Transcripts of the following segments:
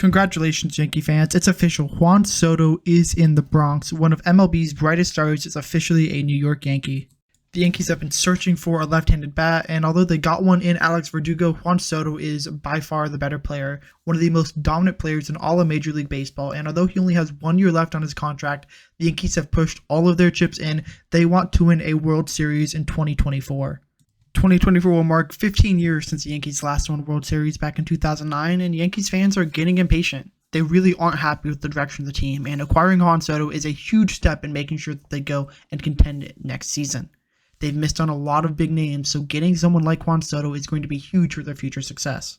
Congratulations, Yankee fans. It's official. Juan Soto is in the Bronx. One of MLB's brightest stars is officially a New York Yankee. The Yankees have been searching for a left-handed bat, and although they got one in Alex Verdugo, Juan Soto is by far the better player, one of the most dominant players in all of Major League Baseball, and although he only has 1 year left on his contract, the Yankees have pushed all of their chips in. They want to win a World Series in 2024. 2024 will mark 15 years since the Yankees last won World Series back in 2009, and Yankees fans are getting impatient. They really aren't happy with the direction of the team, and acquiring Juan Soto is a huge step in making sure that they go and contend next season. They've missed on a lot of big names, so getting someone like Juan Soto is going to be huge for their future success.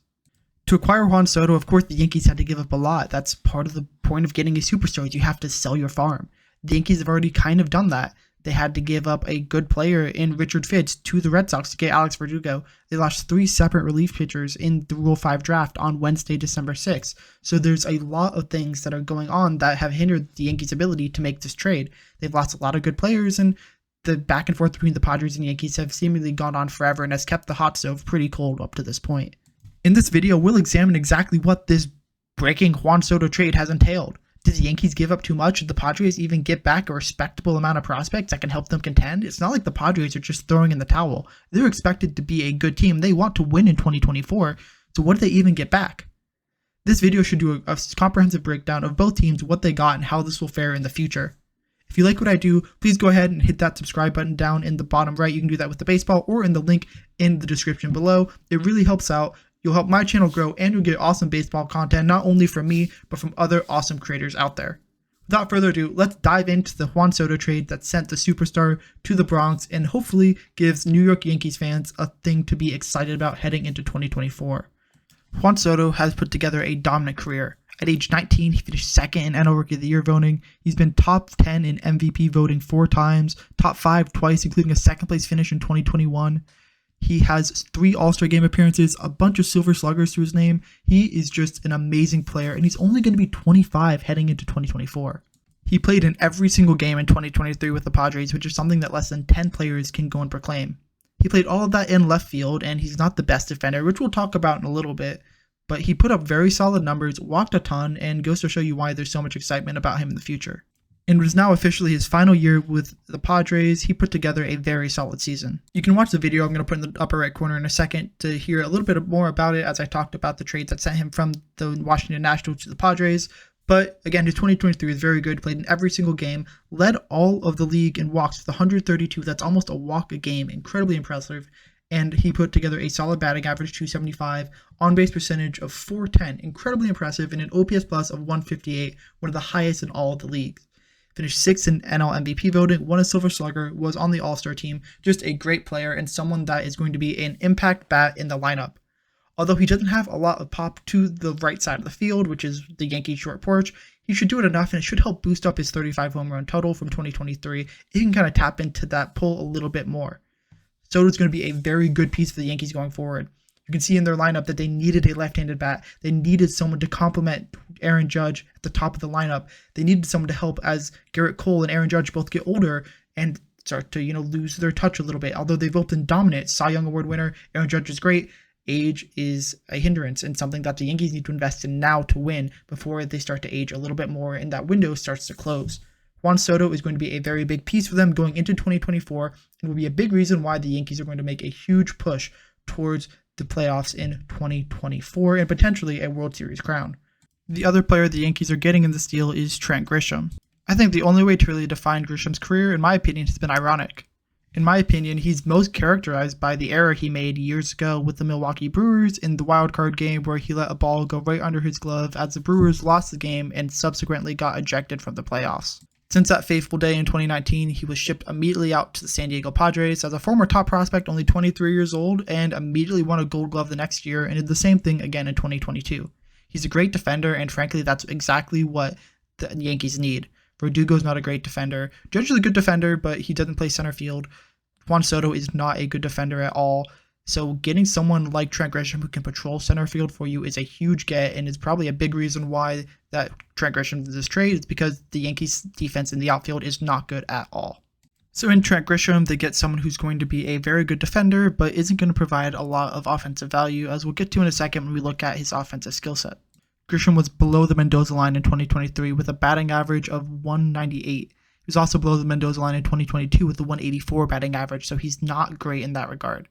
To acquire Juan Soto, of course, the Yankees had to give up a lot. That's part of the point of getting a superstar. You have to sell your farm. The Yankees have already kind of done that. They had to give up a good player in Richard Fitts to the Red Sox to get Alex Verdugo. They lost 3 separate relief pitchers in the Rule 5 draft on Wednesday, December 6th. So there's a lot of things that are going on that have hindered the Yankees' ability to make this trade. They've lost a lot of good players, and the back and forth between the Padres and Yankees have seemingly gone on forever and has kept the hot stove pretty cold up to this point. In this video, we'll examine exactly what this breaking Juan Soto trade has entailed. Did the Yankees give up too much? Did the Padres even get back a respectable amount of prospects that can help them contend? It's not like the Padres are just throwing in the towel. They're expected to be a good team. They want to win in 2024. So what did they even get back? This video should do a comprehensive breakdown of both teams, what they got, and how this will fare in the future. If you like what I do, please go ahead and hit that subscribe button down in the bottom right. You can do that with the baseball or in the link in the description below. It really helps out. You'll help my channel grow, and you'll get awesome baseball content, not only from me, but from other awesome creators out there. Without further ado, let's dive into the Juan Soto trade that sent the superstar to the Bronx and hopefully gives New York Yankees fans a thing to be excited about heading into 2024. Juan Soto has put together a dominant career. At age 19, he finished second in NL Rookie of the Year voting. He's been top 10 in MVP voting 4 times, top 5 twice, including a second place finish in 2021. He has 3 All-Star Game appearances, a bunch of Silver Sluggers to his name. He is just an amazing player, and he's only going to be 25 heading into 2024. He played in every single game in 2023 with the Padres, which is something that less than 10 players can go and proclaim. He played all of that in left field, and he's not the best defender, which we'll talk about in a little bit. But he put up very solid numbers, walked a ton, and goes to show you why there's so much excitement about him in the future. And it was now officially his final year with the Padres. He put together a very solid season. You can watch the video I'm going to put in the upper right corner in a second to hear a little bit more about it as I talked about the trades that sent him from the Washington Nationals to the Padres. But again, his 2023 is very good, played in every single game, led all of the league in walks with 132. That's almost a walk a game, incredibly impressive. And he put together a solid batting average, 275, on-base percentage of 410, incredibly impressive, and an OPS plus of 158, one of the highest in all of the leagues. Finished 6th in NL MVP voting, won a Silver Slugger, was on the All-Star team, just a great player and someone that is going to be an impact bat in the lineup. Although he doesn't have a lot of pop to the right side of the field, which is the Yankees' short porch, he should do it enough, and it should help boost up his 35 home run total from 2023. He can kind of tap into that pull a little bit more. Soto's going to be a very good piece for the Yankees going forward. You can see in their lineup that they needed a left-handed bat. They needed someone to complement Aaron Judge at the top of the lineup. They needed someone to help as Garrett Cole and Aaron Judge both get older and start to, lose their touch a little bit. Although they've both been dominant, Cy Young Award winner, Aaron Judge is great. Age is a hindrance and something that the Yankees need to invest in now to win before they start to age a little bit more and that window starts to close. Juan Soto is going to be a very big piece for them going into 2024 and will be a big reason why the Yankees are going to make a huge push towards the playoffs in 2024 and potentially a World Series crown. The other player the Yankees are getting in this deal is Trent Grisham. I think the only way to really define Grisham's career, in my opinion, has been ironic. In my opinion, he's most characterized by the error he made years ago with the Milwaukee Brewers in the wild card game where he let a ball go right under his glove as the Brewers lost the game and subsequently got ejected from the playoffs. Since that fateful day in 2019, he was shipped immediately out to the San Diego Padres as a former top prospect, only 23 years old, and immediately won a Gold Glove the next year and did the same thing again in 2022. He's a great defender, and frankly, that's exactly what the Yankees need. Verdugo's not a great defender. Judge is a good defender, but he doesn't play center field. Juan Soto is not a good defender at all. So getting someone like Trent Grisham who can patrol center field for you is a huge get, and is probably a big reason why that Trent Grisham did this trade. It's because the Yankees defense in the outfield is not good at all. So in Trent Grisham, they get someone who's going to be a very good defender, but isn't going to provide a lot of offensive value, as we'll get to in a second when we look at his offensive skill set. Grisham was below the Mendoza line in 2023 with a batting average of 198. He was also below the Mendoza line in 2022 with a 184 batting average, so he's not great in that regard.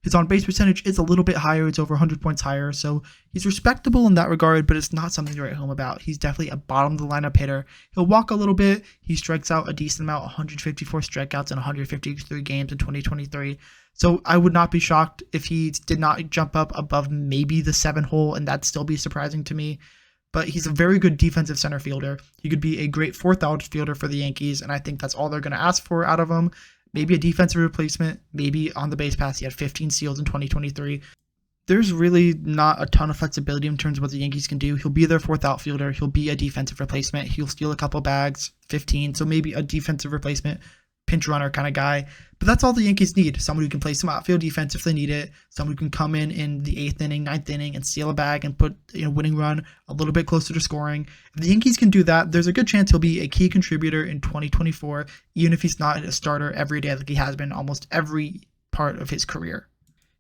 His on-base percentage is a little bit higher. It's over 100 points higher, so he's respectable in that regard, but it's not something to write home about. He's definitely a bottom-of-the-lineup hitter. He'll walk a little bit. He strikes out a decent amount, 154 strikeouts in 153 games in 2023. So I would not be shocked if he did not jump up above maybe the 7 hole, and that'd still be surprising to me. But he's a very good defensive center fielder. He could be a great 4th outfielder for the Yankees, and I think that's all they're going to ask for out of him. Maybe a defensive replacement, maybe on the base pass. He had 15 steals in 2023. There's really not a ton of flexibility in terms of what the Yankees can do. He'll be their 4th outfielder. He'll be a defensive replacement. He'll steal a couple bags, 15. So maybe a defensive replacement, pinch runner kind of guy. But that's all the Yankees need. Someone who can play some outfield defense if they need it. Someone who can come in the 8th inning, 9th inning and steal a bag and put a winning run a little bit closer to scoring. If the Yankees can do that, there's a good chance he'll be a key contributor in 2024, even if he's not a starter every day like he has been almost every part of his career.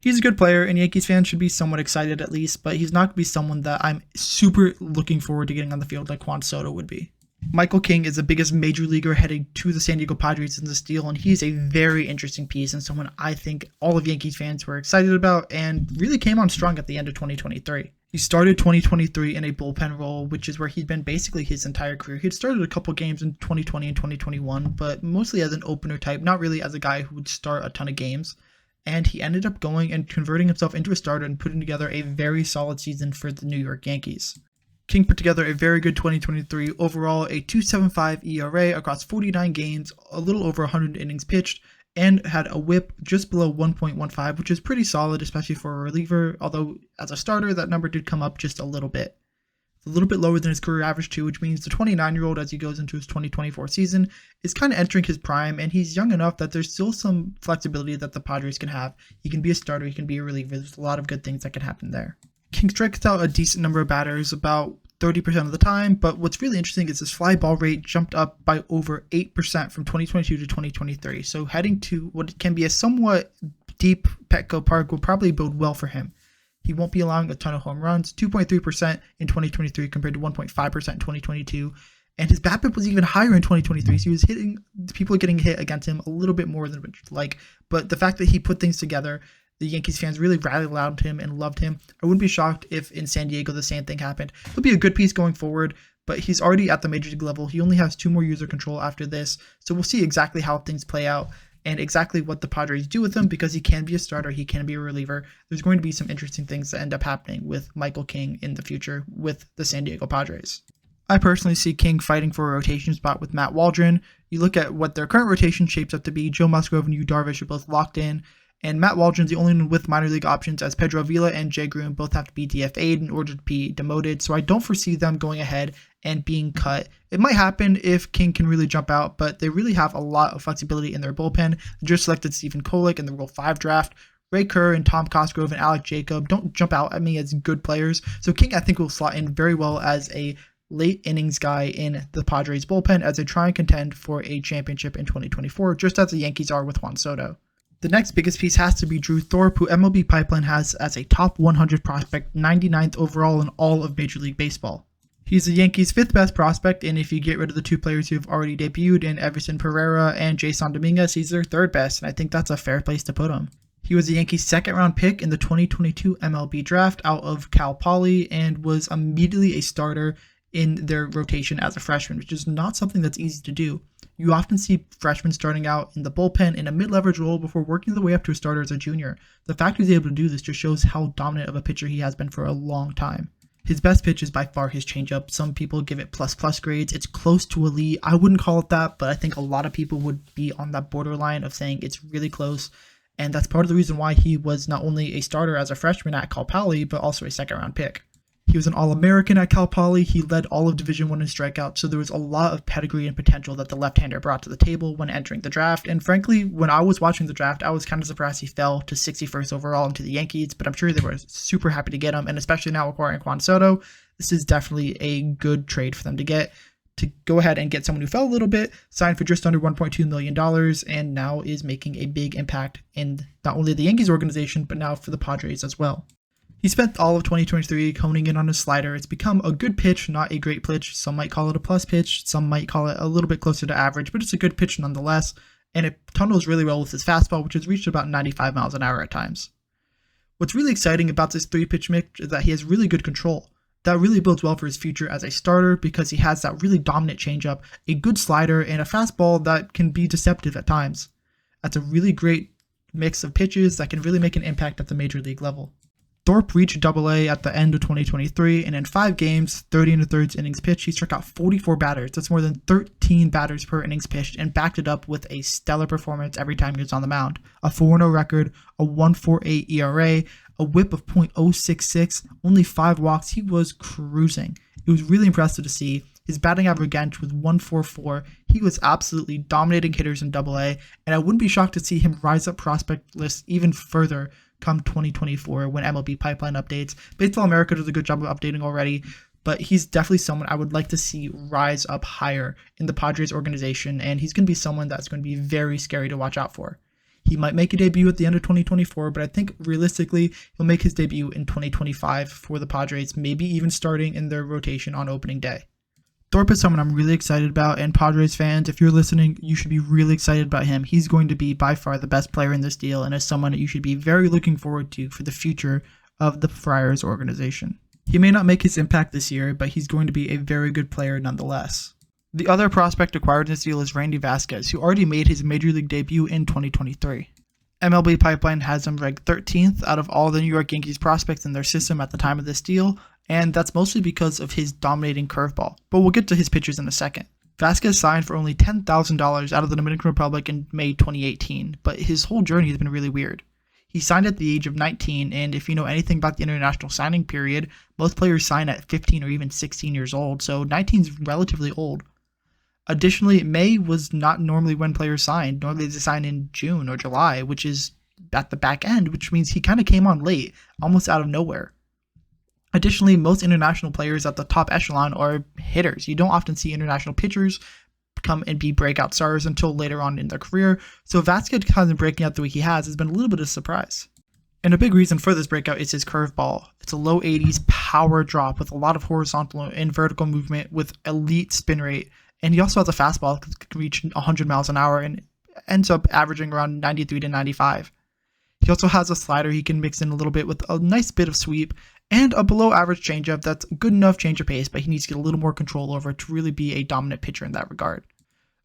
He's a good player, and Yankees fans should be somewhat excited at least, but he's not going to be someone that I'm super looking forward to getting on the field like Juan Soto would be. Michael King is the biggest major leaguer heading to the San Diego Padres in this deal, and he's a very interesting piece and someone I think all of Yankees fans were excited about and really came on strong at the end of 2023. He started 2023 in a bullpen role, which is where he'd been basically his entire career. He'd started a couple games in 2020 and 2021, but mostly as an opener type, not really as a guy who would start a ton of games. And he ended up going and converting himself into a starter and putting together a very solid season for the New York Yankees. King put together a very good 2023 overall, a 2.75 ERA across 49 games, a little over 100 innings pitched, and had a whip just below 1.15, which is pretty solid, especially for a reliever, although as a starter, that number did come up just a little bit. It's a little bit lower than his career average too, which means the 29-year-old, as he goes into his 2024 season, is kind of entering his prime, and he's young enough that there's still some flexibility that the Padres can have. He can be a starter, he can be a reliever, there's a lot of good things that can happen there. King strikes out a decent number of batters, about 30% of the time, but what's really interesting is his fly ball rate jumped up by over 8% from 2022 to 2023. So heading to what can be a somewhat deep Petco Park will probably bode well for him. He won't be allowing a ton of home runs, 2.3% in 2023 compared to 1.5% in 2022. And his BABIP was even higher in 2023, so he was hitting, people getting hit against him a little bit more than like. But the fact that he put things together, the Yankees fans really rallied around him and loved him. I wouldn't be shocked if in San Diego the same thing happened. He'll be a good piece going forward, but he's already at the major league level. He only has 2 more years of control after this, so we'll see exactly how things play out and exactly what the Padres do with him, because he can be a starter, he can be a reliever. There's going to be some interesting things that end up happening with Michael King in the future with the San Diego Padres. I personally see King fighting for a rotation spot with Matt Waldron. You look at what their current rotation shapes up to be. Joe Musgrove and Yu Darvish are both locked in, and Matt Waldron's the only one with minor league options, as Pedro Avila and Jay Groom both have to be DFA'd in order to be demoted, so I don't foresee them going ahead and being cut. It might happen if King can really jump out, but they really have a lot of flexibility in their bullpen. They just selected Stephen Kolek in the Rule 5 draft. Ray Kerr and Tom Cosgrove and Alec Jacob don't jump out at me as good players, so King I think will slot in very well as a late innings guy in the Padres bullpen as they try and contend for a championship in 2024, just as the Yankees are with Juan Soto. The next biggest piece has to be Drew Thorpe, who MLB Pipeline has as a top 100 prospect, 99th overall in all of Major League Baseball. He's the Yankees' 5th best prospect, and if you get rid of the 2 players who have already debuted in Everson Pereira and Jason Dominguez, he's their 3rd best, and I think that's a fair place to put him. He was the Yankees' 2nd round pick in the 2022 MLB draft out of Cal Poly and was immediately a starter in their rotation as a freshman, which is not something that's easy to do. You often see freshmen starting out in the bullpen in a mid-leverage role before working their way up to a starter as a junior. The fact he's able to do this just shows how dominant of a pitcher he has been for a long time. His best pitch is by far his changeup. Some people give it plus grades. It's close to elite. I wouldn't call it that, but I think a lot of people would be on that borderline of saying it's really close. And that's part of the reason why he was not only a starter as a freshman at Cal Poly, but also a 2nd round pick. He was an All-American at Cal Poly. He led all of Division I in strikeouts, so there was a lot of pedigree and potential that the left-hander brought to the table when entering the draft. And frankly, when I was watching the draft, I was kind of surprised he fell to 61st overall into the Yankees, but I'm sure they were super happy to get him, and especially now acquiring Juan Soto, this is definitely a good trade for them to get. To go ahead and get someone who fell a little bit, signed for just under $1.2 million, and now is making a big impact in not only the Yankees organization, but now for the Padres as well. He spent all of 2023 honing in on his slider. It's become a good pitch, not a great pitch. Some might call it a plus pitch. Some might call it a little bit closer to average, but it's a good pitch nonetheless. And it tunnels really well with his fastball, which has reached about 95 miles an hour at times. What's really exciting about this 3-pitch mix is that he has really good control. That really bodes well for his future as a starter because he has that really dominant changeup, a good slider, and a fastball that can be deceptive at times. That's a really great mix of pitches that can really make an impact at the major league level. Thorpe reached AA at the end of 2023, and in 5 games, 30 1/3 innings pitched, he struck out 44 batters. That's more than 13 batters per innings pitched, and backed it up with a stellar performance every time he was on the mound. A 4-0 record, a 1.48 ERA, a whip of .066, only 5 walks. He was cruising. It was really impressive to see. His batting average again was .144. He was absolutely dominating hitters in AA, and I wouldn't be shocked to see him rise up prospect lists even further come 2024 when MLB pipeline updates. Baseball America does a good job of updating already, but he's definitely someone I would like to see rise up higher in the Padres organization, and he's going to be someone that's going to be very scary to watch out for. He might make a debut at the end of 2024, but I think realistically he'll make his debut in 2025 for the Padres, maybe even starting in their rotation on opening day. Thorpe is someone I'm really excited about, and Padres fans, if you're listening, you should be really excited about him. He's going to be by far the best player in this deal, and is someone that you should be very looking forward to for the future of the Friars organization. He may not make his impact this year, but he's going to be a very good player nonetheless. The other prospect acquired in this deal is Randy Vasquez, who already made his major league debut in 2023. MLB Pipeline has him ranked 13th out of all the New York Yankees prospects in their system at the time of this deal, and that's mostly because of his dominating curveball, but we'll get to his pitches in a second. Vasquez signed for only $10,000 out of the Dominican Republic in May 2018, but his whole journey has been really weird. He signed at the age of 19, and if you know anything about the international signing period, most players sign at 15 or even 16 years old, so 19 is relatively old. Additionally, May was not normally when players signed. Normally they sign in June or July, which is at the back end, which means he kind of came on late, almost out of nowhere. Additionally, most international players at the top echelon are hitters. You don't often see international pitchers come and be breakout stars until later on in their career, so Vasquez hasn't breaking out the way he has been a little bit of a surprise. And a big reason for this breakout is his curveball. It's a low 80s power drop with a lot of horizontal and vertical movement with elite spin rate, and he also has a fastball that can reach 100 miles an hour and ends up averaging around 93 to 95. He also has a slider he can mix in a little bit with a nice bit of sweep, and a below average changeup that's good enough change of pace, but he needs to get a little more control over to really be a dominant pitcher in that regard.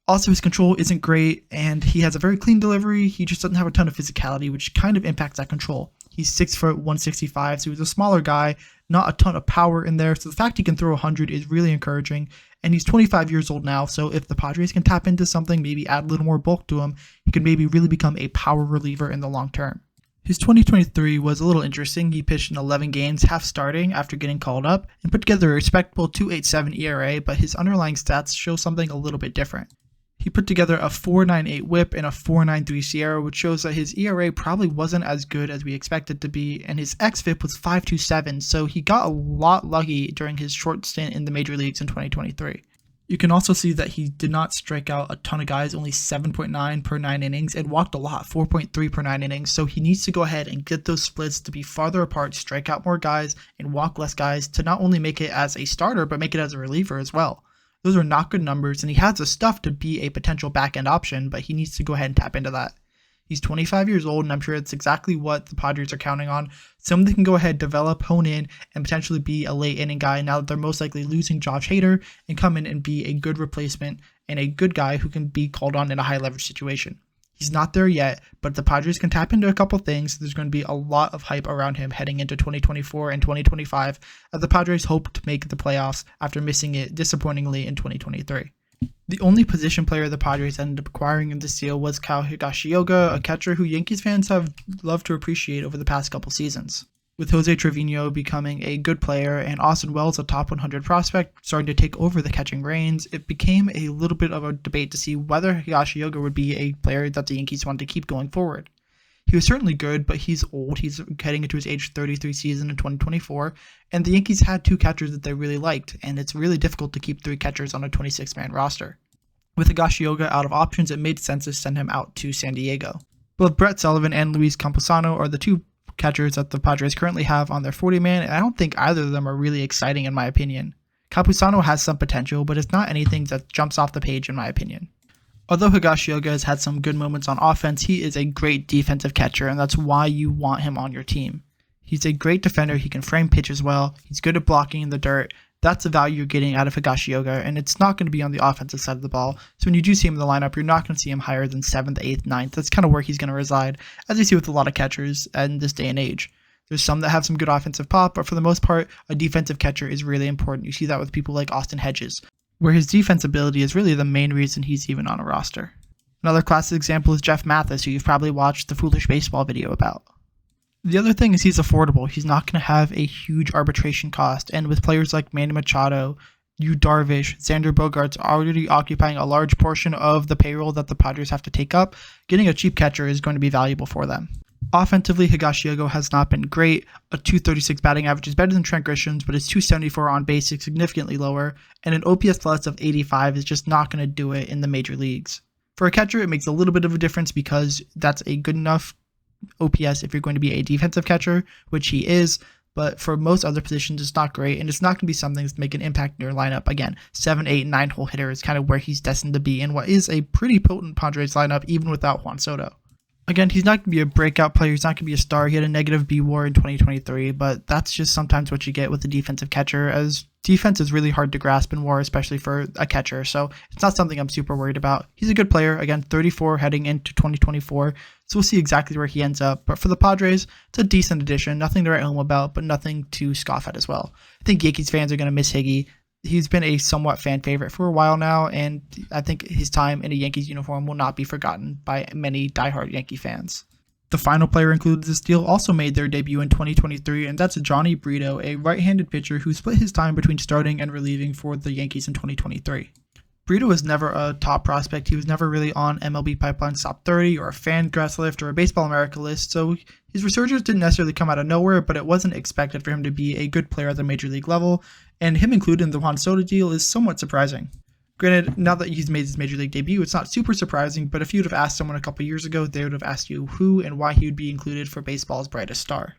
Also, his control isn't great, and he has a very clean delivery. He just doesn't have a ton of physicality, which kind of impacts that control. He's 6 foot 165, so he's a smaller guy, not a ton of power in there, so the fact he can throw 100 is really encouraging, and he's 25 years old now, so if the Padres can tap into something, maybe add a little more bulk to him, he could maybe really become a power reliever in the long term. His 2023 was a little interesting. He pitched in 11 games, half starting after getting called up, and put together a respectable 2.87 ERA, but his underlying stats show something a little bit different. He put together a 4.98 whip and a 4.93 SIERA, which shows that his ERA probably wasn't as good as we expected to be, and his xFIP was 5.27, so he got a lot lucky during his short stint in the major leagues in 2023. You can also see that he did not strike out a ton of guys, only 7.9 per 9 innings, and walked a lot, 4.3 per 9 innings, so he needs to go ahead and get those splits to be farther apart, strike out more guys, and walk less guys to not only make it as a starter, but make it as a reliever as well. Those are not good numbers, and he has the stuff to be a potential back-end option, but he needs to go ahead and tap into that. He's 25 years old, and I'm sure it's exactly what the Padres are counting on. Someone that can go ahead, develop, hone in, and potentially be a late-inning guy now that they're most likely losing Josh Hader, and come in and be a good replacement and a good guy who can be called on in a high-leverage situation. He's not there yet, but if the Padres can tap into a couple things, there's going to be a lot of hype around him heading into 2024 and 2025, as the Padres hope to make the playoffs after missing it disappointingly in 2023. The only position player the Padres ended up acquiring in this deal was Higashioka, a catcher who Yankees fans have loved to appreciate over the past couple seasons. With Jose Trevino becoming a good player and Austin Wells a top 100 prospect starting to take over the catching reins, it became a little bit of a debate to see whether Higashioka would be a player that the Yankees wanted to keep going forward. He was certainly good, but he's old. He's heading into his age 33 season in 2024, and the Yankees had 2 catchers that they really liked, and it's really difficult to keep 3 catchers on a 26-man roster. With Higashioka out of options, it made sense to send him out to San Diego. Both Brett Sullivan and Luis Camposano are the 2 catchers that the Padres currently have on their 40-man, and I don't think either of them are really exciting in my opinion. Campusano has some potential, but it's not anything that jumps off the page in my opinion. Although Higashioka has had some good moments on offense, he is a great defensive catcher, and that's why you want him on your team. He's a great defender, he can frame pitches well, he's good at blocking in the dirt. That's the value you're getting out of Higashioka, and it's not going to be on the offensive side of the ball. So when you do see him in the lineup, you're not going to see him higher than 7th, 8th, 9th. That's kind of where he's going to reside, as you see with a lot of catchers in this day and age. There's some that have some good offensive pop, but for the most part, a defensive catcher is really important. You see that with people like Austin Hedges, where his defense ability is really the main reason he's even on a roster. Another classic example is Jeff Mathis, who you've probably watched the Foolish Baseball video about. The other thing is he's affordable. He's not going to have a huge arbitration cost, and with players like Manny Machado, Yu Darvish, Xander Bogaerts already occupying a large portion of the payroll that the Padres have to take up, getting a cheap catcher is going to be valuable for them. Offensively, Higashioka has not been great. A .236 batting average is better than Trent Grisham's, but his .274 on base is significantly lower, and an OPS plus of 85 is just not going to do it in the major leagues. For a catcher, it makes a little bit of a difference because that's a good enough OPS if you're going to be a defensive catcher, which he is, but for most other positions, it's not great, and it's not going to be something that's make an impact in your lineup. Again, 7, 8, 9 hole hitter is kind of where he's destined to be in what is a pretty potent Padres lineup, even without Juan Soto. Again, he's not going to be a breakout player. He's not going to be a star. He had a negative B-WAR in 2023, but that's just sometimes what you get with a defensive catcher, as defense is really hard to grasp in WAR, especially for a catcher, so it's not something I'm super worried about. He's a good player. Again, 34 heading into 2024, so we'll see exactly where he ends up. But for the Padres, it's a decent addition. Nothing to write home about, but nothing to scoff at as well. I think Yankees fans are going to miss Higgy. He's been a somewhat fan favorite for a while now, and I think his time in a Yankees uniform will not be forgotten by many diehard Yankee fans. The final player included this deal also made their debut in 2023, and that's Jhony Brito, a right-handed pitcher who split his time between starting and relieving for the Yankees in 2023. Brito was never a top prospect. He was never really on MLB Pipeline's top 30 or a Fangraphs list or a Baseball America list, so his resurgence didn't necessarily come out of nowhere, but it wasn't expected for him to be a good player at the major league level, and him included in the Juan Soto deal is somewhat surprising. Granted, now that he's made his major league debut, it's not super surprising, but if you'd have asked someone a couple years ago, they would have asked you who and why he would be included for baseball's brightest star.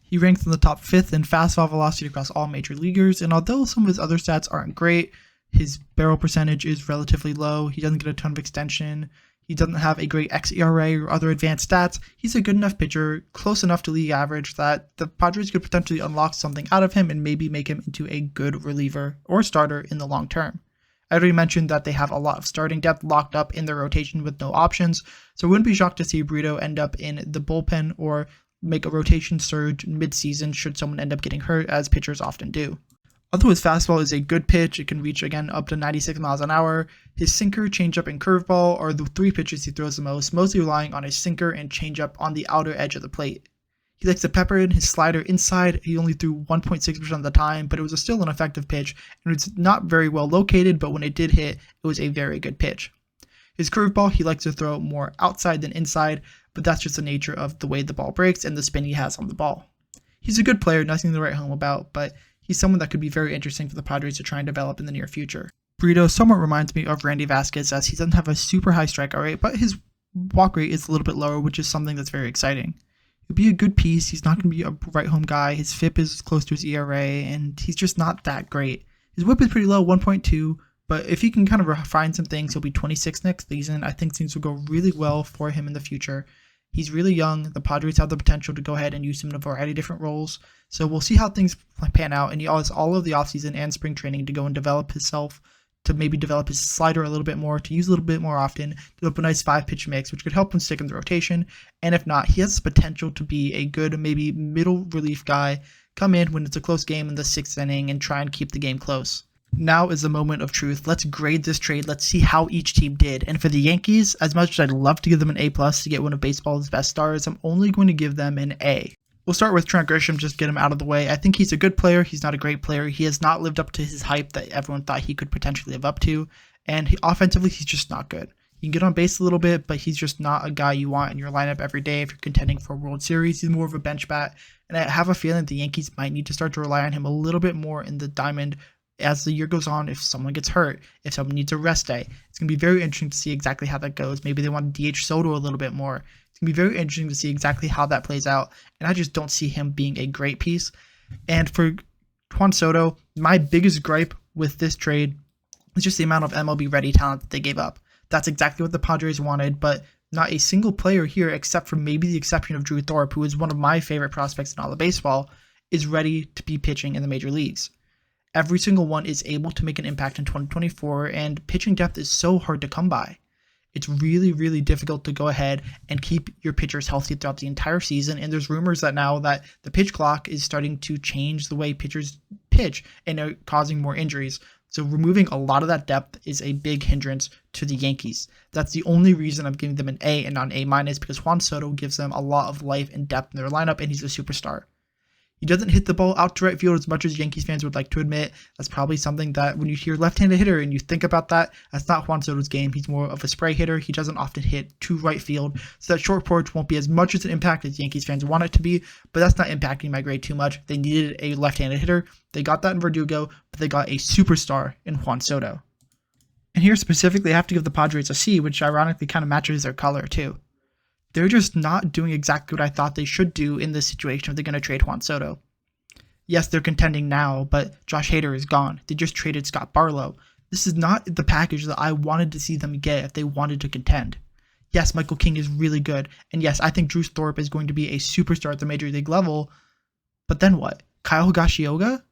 He ranks in the top 5th in fastball velocity across all major leaguers, and although some of his other stats aren't great, his barrel percentage is relatively low, he doesn't get a ton of extension, he doesn't have a great xERA or other advanced stats. He's a good enough pitcher, close enough to league average, that the Padres could potentially unlock something out of him and maybe make him into a good reliever or starter in the long term. I already mentioned that they have a lot of starting depth locked up in their rotation with no options, so I wouldn't be shocked to see Brito end up in the bullpen or make a rotation surge mid-season should someone end up getting hurt, as pitchers often do. Although his fastball is a good pitch, it can reach again up to 96 miles an hour, his sinker, changeup, and curveball are the 3 pitches he throws the most, mostly relying on his sinker and changeup on the outer edge of the plate. He likes to pepper in his slider inside. He only threw 1.6% of the time, but it was still an effective pitch, and it's not very well located, but when it did hit, it was a very good pitch. His curveball, he likes to throw more outside than inside, but that's just the nature of the way the ball breaks and the spin he has on the ball. He's a good player, nothing to write home about, but he's someone that could be very interesting for the Padres to try and develop in the near future. Brito somewhat reminds me of Randy Vasquez, as he doesn't have a super high strikeout rate, but his walk rate is a little bit lower, which is something that's very exciting. He'll be a good piece. He's not going to be a right home guy. His FIP is close to his ERA, and he's just not that great. His whip is pretty low, 1.2, but if he can kind of refine some things, he'll be 26 next season. I think things will go really well for him in the future. He's really young. The Padres have the potential to go ahead and use him in a variety of different roles, so we'll see how things pan out, and he has all of the offseason and spring training to go and develop himself, to maybe develop his slider a little bit more, to use a little bit more often, develop a nice 5-pitch mix, which could help him stick in the rotation. And if not, he has the potential to be a good, maybe middle relief guy, come in when it's a close game in the 6th inning and try and keep the game close. Now is the moment of truth. Let's grade this trade. Let's see how each team did. And for the Yankees, as much as I'd love to give them an A+ to get one of baseball's best stars, I'm only going to give them an A. We'll start with Trent Grisham, just get him out of the way. I think he's a good player. He's not a great player. He has not lived up to his hype that everyone thought he could potentially live up to. And offensively, he's just not good. He can get on base a little bit, but he's just not a guy you want in your lineup every day if you're contending for a World Series. He's more of a bench bat. And I have a feeling the Yankees might need to start to rely on him a little bit more in the diamond as the year goes on. If someone gets hurt, if someone needs a rest day, it's going to be very interesting to see exactly how that goes. Maybe they want to DH Soto a little bit more. It's going to be very interesting to see exactly how that plays out, and I just don't see him being a great piece. And for Juan Soto, my biggest gripe with this trade is just the amount of MLB ready talent that they gave up. That's exactly what the Padres wanted, but not a single player here, except for maybe the exception of Drew Thorpe, who is one of my favorite prospects in all of baseball, is ready to be pitching in the major leagues. Every single one is able to make an impact in 2024, and pitching depth is so hard to come by. It's really, really difficult to go ahead and keep your pitchers healthy throughout the entire season, and there's rumors that now that the pitch clock is starting to change the way pitchers pitch and are causing more injuries. So removing a lot of that depth is a big hindrance to the Yankees. That's the only reason I'm giving them an A and not an A-, because Juan Soto gives them a lot of life and depth in their lineup, and he's a superstar. He doesn't hit the ball out to right field as much as Yankees fans would like to admit. That's probably something that when you hear left-handed hitter and you think about that, that's not Juan Soto's game. He's more of a spray hitter. He doesn't often hit to right field, so that short porch won't be as much as an impact as Yankees fans want it to be, but that's not impacting my grade too much. They needed a left-handed hitter. They got that in Verdugo, but they got a superstar in Juan Soto. And here specifically, I have to give the Padres a C, which ironically kind of matches their color too. They're just not doing exactly what I thought they should do in this situation if they're going to trade Juan Soto. Yes, they're contending now, but Josh Hader is gone. They just traded Scott Barlow. This is not the package that I wanted to see them get if they wanted to contend. Yes, Michael King is really good, and yes, I think Drew Thorpe is going to be a superstar at the major league level, but then what? Kyle Higashioka?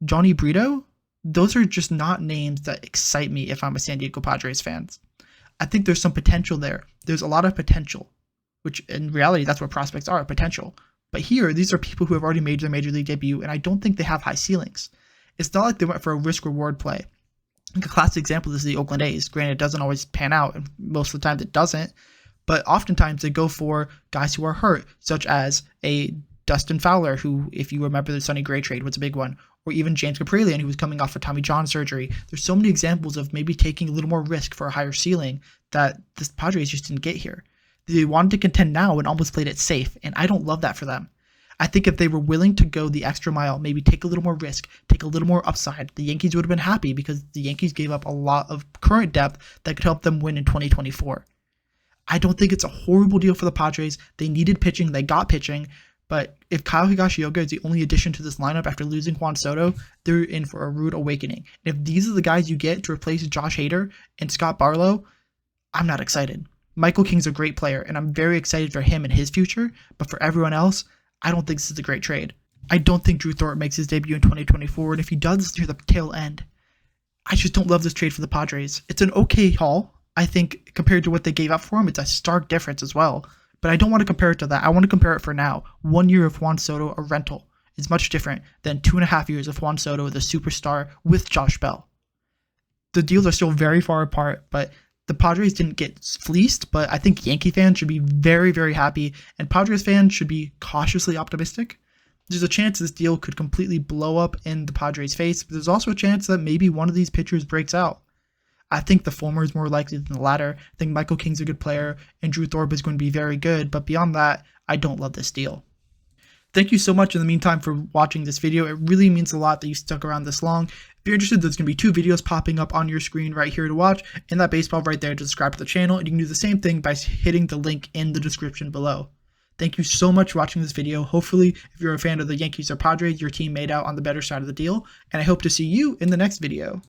Jhony Brito? Those are just not names that excite me if I'm a San Diego Padres fan. I think there's some potential there. There's a lot of potential, which in reality, that's what prospects are, potential. But here, these are people who have already made their major league debut, and I don't think they have high ceilings. It's not like they went for a risk-reward play. Like a classic example is the Oakland A's. Granted, it doesn't always pan out, and most of the time it doesn't. But oftentimes they go for guys who are hurt, such as a Dustin Fowler, who, if you remember the Sonny Gray trade, was a big one. Or even James Kaprielian, who was coming off of Tommy John surgery. There's so many examples of maybe taking a little more risk for a higher ceiling that the Padres just didn't get here. They wanted to contend now and almost played it safe, and I don't love that for them. I think if they were willing to go the extra mile, maybe take a little more risk, take a little more upside, the Yankees would have been happy because the Yankees gave up a lot of current depth that could help them win in 2024. I don't think it's a horrible deal for the Padres. They needed pitching, they got pitching, but if Kyle Higashioka is the only addition to this lineup after losing Juan Soto, they're in for a rude awakening. And if these are the guys you get to replace Josh Hader and Scott Barlow, I'm not excited. Michael King's a great player, and I'm very excited for him and his future, but for everyone else, I don't think this is a great trade. I don't think Drew Thorpe makes his debut in 2024, and if he does, it's near the tail end. I just don't love this trade for the Padres. It's an okay haul. I think compared to what they gave up for him, it's a stark difference as well. But I don't want to compare it to that. I want to compare it for now. 1 year of Juan Soto, a rental, is much different than 2.5 years of Juan Soto, the superstar, with Josh Bell. The deals are still very far apart, but the Padres didn't get fleeced, but I think Yankee fans should be very, very happy, and Padres fans should be cautiously optimistic. There's a chance this deal could completely blow up in the Padres' face, but there's also a chance that maybe one of these pitchers breaks out. I think the former is more likely than the latter. I think Michael King's a good player, and Drew Thorpe is going to be very good, but beyond that, I don't love this deal. Thank you so much in the meantime for watching this video. It really means a lot that you stuck around this long. If you're interested, there's going to be 2 videos popping up on your screen right here to watch, and that baseball right there to subscribe to the channel, and you can do the same thing by hitting the link in the description below. Thank you so much for watching this video. Hopefully, if you're a fan of the Yankees or Padres, your team made out on the better side of the deal, and I hope to see you in the next video.